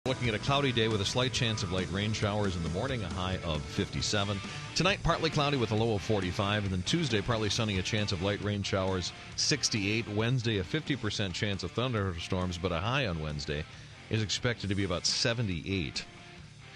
Looking at a cloudy day with a slight chance of light rain showers in the morning, a high of 57. Tonight, partly cloudy with a low of 45. And then Tuesday, partly sunny, a chance of light rain showers, 68. Wednesday, a 50% chance of thunderstorms, but a high on Wednesday is expected to be about 78.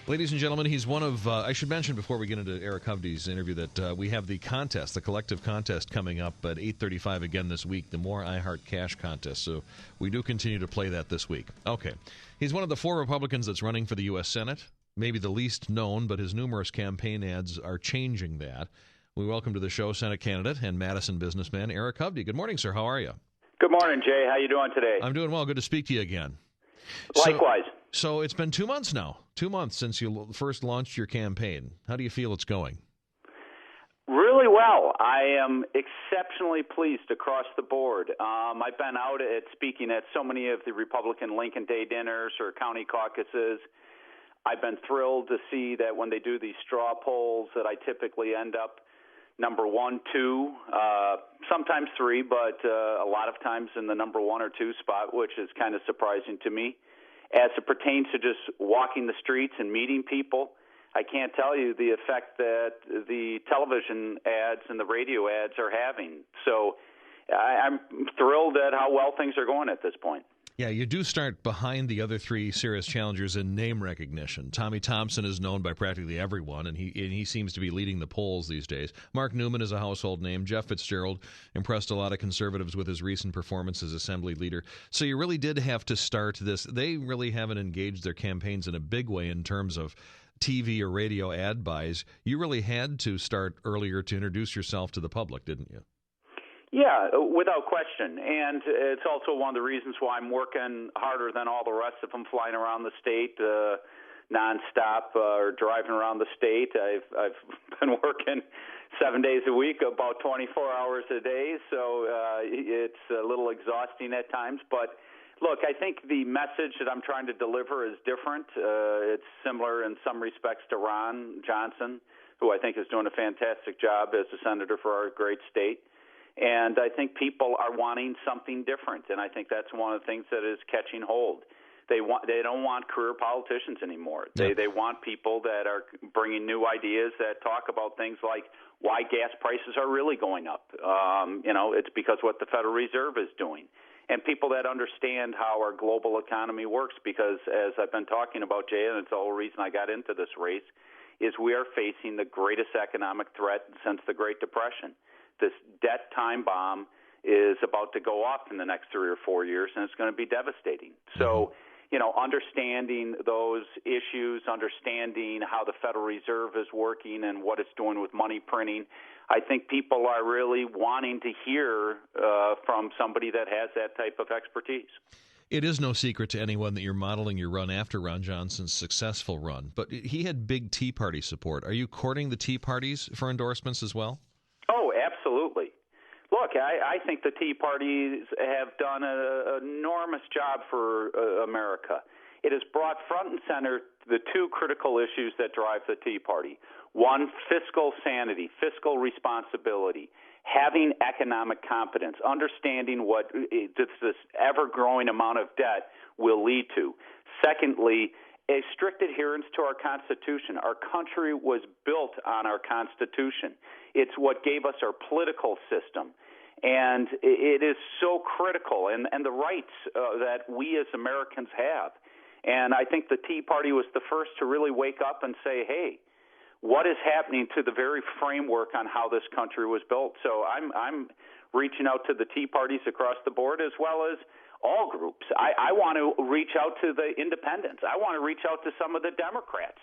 Ladies and gentlemen, he's one of, I should mention before we get into Eric Hovde's interview that we have the contest, the collective contest coming up at 8:35 again this week, the More I Heart Cash contest. So we do continue to play that this week. Okay. He's one of the 4 Republicans that's running for the U.S. Senate, maybe the least known, but his numerous campaign ads are changing that. We welcome to the show Senate candidate and Madison businessman Eric Hovde. Good morning, sir. How are you? Good morning, Jay. How you doing today? I'm doing well. Good to speak to you again. Likewise. So it's been 2 months now, 2 months since you first launched your campaign. How do you feel it's going? Really well. I am exceptionally pleased across the board. I've been out speaking at so many of the Republican Lincoln Day dinners or county caucuses. I've been thrilled to see that when they do these straw polls that I typically end up number 1, 2, sometimes 3, but a lot of times in the number 1 or 2 spot, which is kind of surprising to me. As it pertains to just walking the streets and meeting people, I can't tell you the effect that the television ads and the radio ads are having. So I'm thrilled at how well things are going at this point. Yeah, you do start behind the other 3 serious challengers in name recognition. Tommy Thompson is known by practically everyone, and he seems to be leading the polls these days. Mark Newman is a household name. Jeff Fitzgerald impressed a lot of conservatives with his recent performance as Assembly Leader. So you really did have to start this. They really haven't engaged their campaigns in a big way in terms of TV or radio ad buys. You really had to start earlier to introduce yourself to the public, didn't you? Yeah, without question. And it's also one of the reasons why I'm working harder than all the rest of them, flying around the state nonstop or driving around the state. I've been working 7 days a week, about 24 hours a day, so it's a little exhausting at times. But look, I think the message that I'm trying to deliver is different. It's similar in some respects to Ron Johnson, who I think is doing a fantastic job as a senator for our great state. And I think people are wanting something different, and I think that's one of the things that is catching hold. They don't want career politicians anymore. They want people that are bringing new ideas that talk about things like why gas prices are really going up. It's because what the Federal Reserve is doing. And people that understand how our global economy works, because as I've been talking about, Jay, and it's the whole reason I got into this race, is we are facing the greatest economic threat since the Great Depression. This debt time bomb is about to go off in the next 3 or 4 years, and it's going to be devastating. So, understanding those issues, understanding how the Federal Reserve is working and what it's doing with money printing, I think people are really wanting to hear from somebody that has that type of expertise. It is no secret to anyone that you're modeling your run after Ron Johnson's successful run, but he had big Tea Party support. Are you courting the Tea Parties for endorsements as well? Oh, absolutely. Look, I think the Tea Parties have done an enormous job for America. It has brought front and center the 2 critical issues that drive the Tea Party. One, fiscal sanity, fiscal responsibility, having economic competence, understanding what this ever-growing amount of debt will lead to. Secondly, a strict adherence to our Constitution. Our country was built on our Constitution. It's what gave us our political system. And it is so critical, and the rights that we as Americans have. And I think the Tea Party was the first to really wake up and say, hey, what is happening to the very framework on how this country was built? So I'm reaching out to the Tea Parties across the board as well as all groups. I want to reach out to the independents. I want to reach out to some of the Democrats.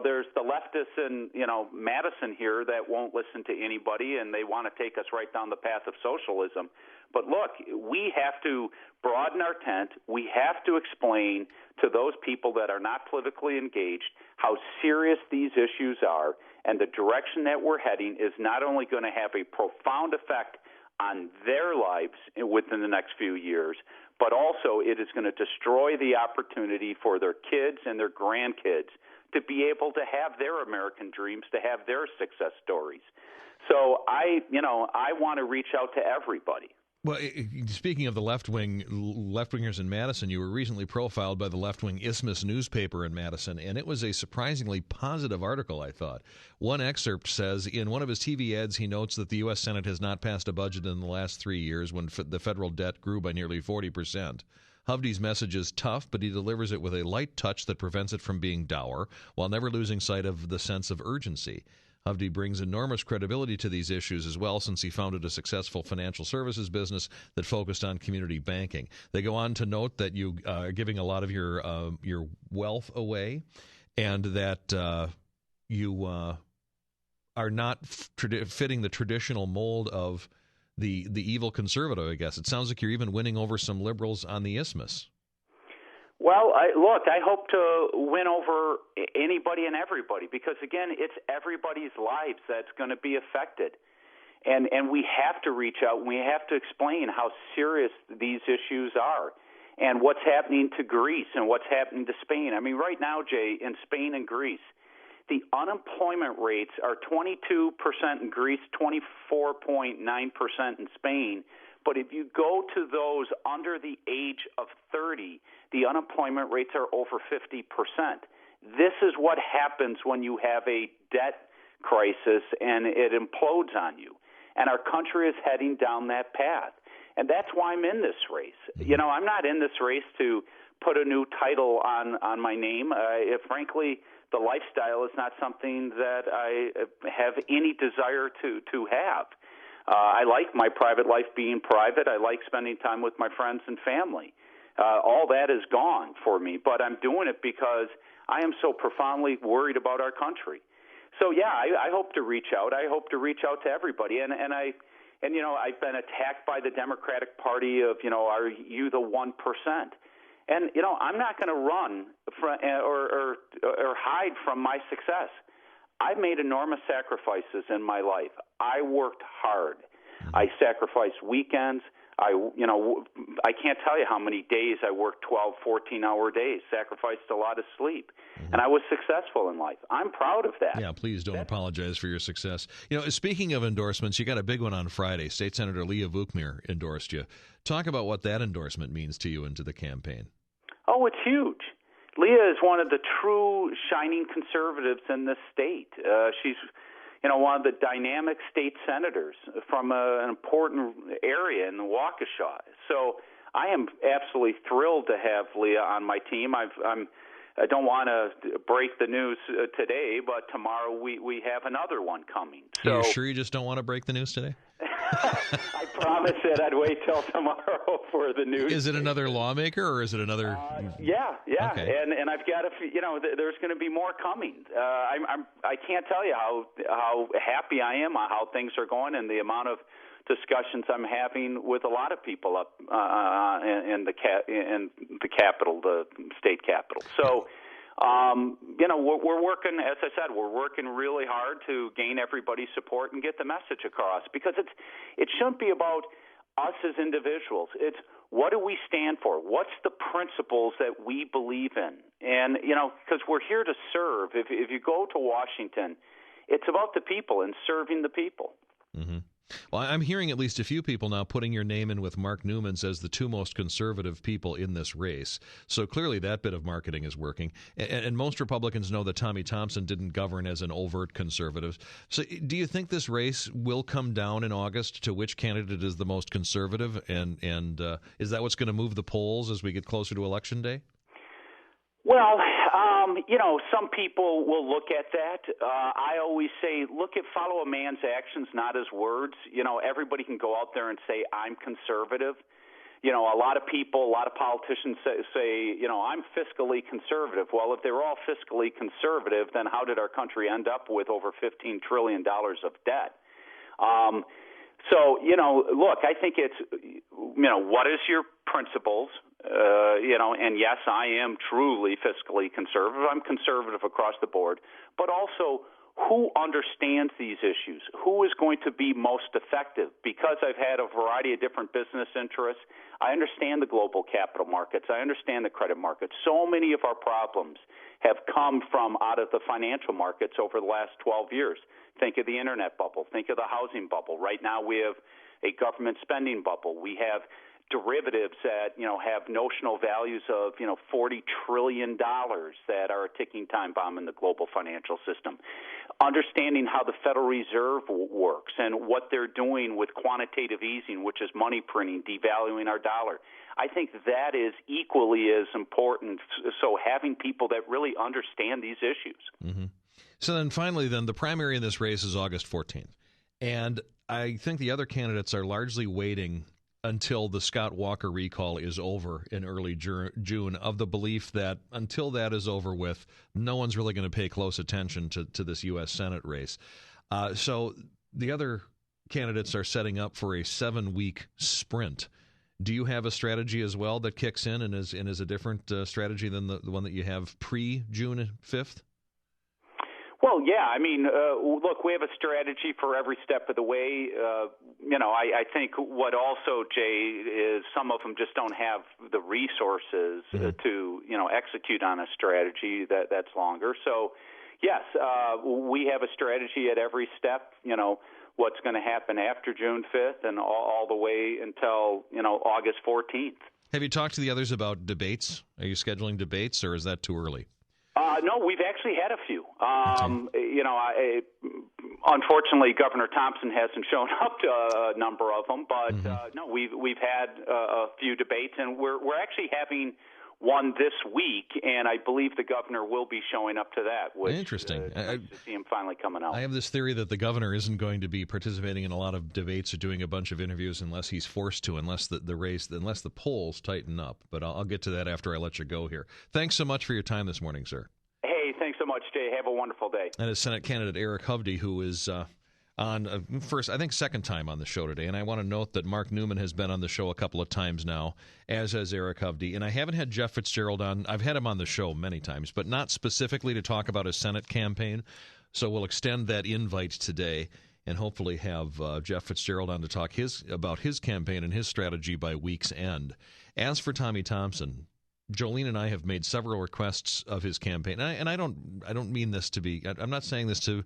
There's the leftists in, Madison here that won't listen to anybody, and they want to take us right down the path of socialism. But look, we have to broaden our tent. We have to explain to those people that are not politically engaged how serious these issues are, and the direction that we're heading is not only going to have a profound effect on their lives within the next few years, but also it is going to destroy the opportunity for their kids and their grandkids to be able to have their American dreams, to have their success stories. So I want to reach out to everybody. Well, speaking of the left-wingers in Madison, you were recently profiled by the left-wing Isthmus newspaper in Madison, and it was a surprisingly positive article, I thought. One excerpt says, in one of his TV ads, he notes that the U.S. Senate has not passed a budget in the last 3 years when the federal debt grew by nearly 40%. Hovde's message is tough, but he delivers it with a light touch that prevents it from being dour, while never losing sight of the sense of urgency. Hovde brings enormous credibility to these issues as well, since he founded a successful financial services business that focused on community banking. They go on to note that you are giving a lot of your wealth away, and that you are not fitting the traditional mold of the evil conservative, I guess. It sounds like you're even winning over some liberals on the Isthmus. Well, I hope to win over anybody and everybody, because, again, it's everybody's lives that's going to be affected. And we have to reach out, and we have to explain how serious these issues are and what's happening to Greece and what's happening to Spain. I mean, right now, Jay, in Spain and Greece, the unemployment rates are 22% in Greece, 24.9% in Spain. But if you go to those under the age of 30, the unemployment rates are over 50%. This is what happens when you have a debt crisis and it implodes on you. And our country is heading down that path. And that's why I'm in this race. You know, I'm not in this race to put a new title on my name. Frankly, the lifestyle is not something that I have any desire to have. I like my private life being private. I like spending time with my friends and family. All that is gone for me, but I'm doing it because I am so profoundly worried about our country. So, yeah, I hope to reach out. I hope to reach out to everybody. And you know, I've been attacked by the Democratic Party of, you know, are you the 1%? And, you know, I'm not going to run or hide from my success. I've made enormous sacrifices in my life. I worked hard. I sacrificed weekends. I can't tell you how many days I worked 12, 14-hour days, sacrificed a lot of sleep, and I was successful in life. I'm proud of that. Yeah, please don't apologize for your success. You know, speaking of endorsements, you got a big one on Friday. State Senator Leah Vukmir endorsed you. Talk about what that endorsement means to you and to the campaign. Oh, it's huge. Leah is one of the true shining conservatives in this state. She's, you know, one of the dynamic state senators from an important area in the Waukesha. So I am absolutely thrilled to have Leah on my team. I don't want to break the news today, but tomorrow we have another one coming. So, are you sure you just don't want to break the news today? I promised that I'd wait till tomorrow for the news. Is it another lawmaker or is it another? Yeah. Okay. And I've got there's going to be more coming. I can't tell you how happy I am on how things are going and the amount of discussions I'm having with a lot of people up in the capital, the state capital. So. You know, we're working, as I said, we're working really hard to gain everybody's support and get the message across, because it shouldn't be about us as individuals. It's what do we stand for? What's the principles that we believe in? And, you know, because we're here to serve. If you go to Washington, it's about the people and serving the people. Mm-hmm. Well, I'm hearing at least a few people now putting your name in with Mark Newman's as the two most conservative people in this race. So clearly that bit of marketing is working. And most Republicans know that Tommy Thompson didn't govern as an overt conservative. So do you think this race will come down in August to which candidate is the most conservative? And is that what's going to move the polls as we get closer to Election Day? Well, you know, some people will look at that. I always say, follow a man's actions, not his words. You know, everybody can go out there and say, I'm conservative. You know, a lot of politicians say, you know, I'm fiscally conservative. Well, if they're all fiscally conservative, then how did our country end up with over $15 trillion of debt? So, you know, look, I think it's, you know, what is your principles? You know, and yes, I am truly fiscally conservative. I'm conservative across the board. But also, who understands these issues? Who is going to be most effective? Because I've had a variety of different business interests, I understand the global capital markets. I understand the credit markets. So many of our problems have come from out of the financial markets over the last 12 years. Think of the internet bubble. Think of the housing bubble. Right now we have a government spending bubble. We have derivatives that have notional values of $40 trillion that are a ticking time bomb in the global financial system. Understanding how the Federal Reserve works and what they're doing with quantitative easing, which is money printing, devaluing our dollar, I think that is equally as important. So having people that really understand these issues. Mm-hmm. So then finally, the primary in this race is August 14th. And I think the other candidates are largely waiting until the Scott Walker recall is over in early June, of the belief that until that is over with, no one's really going to pay close attention to this U.S. Senate race. So the other candidates are setting up for a 7-week sprint. Do you have a strategy as well that kicks in and is a different strategy than the one that you have pre-June 5th? Well, yeah. I mean, look, we have a strategy for every step of the way. I think what also, Jay, is some of them just don't have the resources to, execute on a strategy that's longer. So, yes, we have a strategy at every step, what's going to happen after June 5th and all the way until, August 14th. Have you talked to the others about debates? Are you scheduling debates, or is that too early? No, we've actually had a few. Unfortunately, Governor Thompson hasn't shown up to a number of them, but no, we've had a few debates, and we're actually having one this week, and I believe the governor will be showing up to that. Which, interesting. Nice to see him finally coming out. I have this theory that the governor isn't going to be participating in a lot of debates or doing a bunch of interviews unless he's forced to, unless the polls tighten up. But I'll get to that after I let you go here. Thanks so much for your time this morning, sir. Thanks so much, Jay. Have a wonderful day. That is Senate candidate Eric Hovde, who is on second time on the show today. And I want to note that Mark Newman has been on the show a couple of times now, as has Eric Hovde. And I haven't had Jeff Fitzgerald on. I've had him on the show many times, but not specifically to talk about his Senate campaign. So we'll extend that invite today and hopefully have Jeff Fitzgerald on to talk about his campaign and his strategy by week's end. As for Tommy Thompson, Jolene and I have made several requests of his campaign, and I don't mean this to be. I'm not saying this to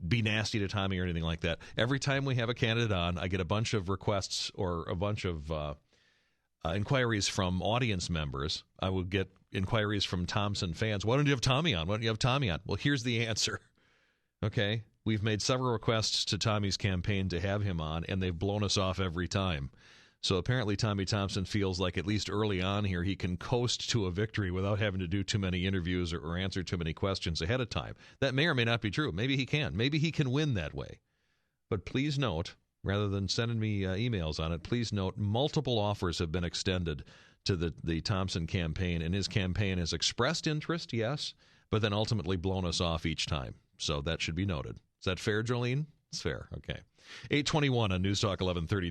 be nasty to Tommy or anything like that. Every time we have a candidate on, I get a bunch of requests or a bunch of inquiries from audience members. I will get inquiries from Thompson fans. Why don't you have Tommy on? Why don't you have Tommy on? Well, here's the answer. Okay, we've made several requests to Tommy's campaign to have him on, and they've blown us off every time. So apparently Tommy Thompson feels like at least early on here he can coast to a victory without having to do too many interviews or answer too many questions ahead of time. That may or may not be true. Maybe he can. Maybe he can win that way. But please note, rather than sending me emails on it, please note multiple offers have been extended to the Thompson campaign, and his campaign has expressed interest, yes, but then ultimately blown us off each time. So that should be noted. Is that fair, Jolene? It's fair. Okay. 8:21 on News Talk 1130.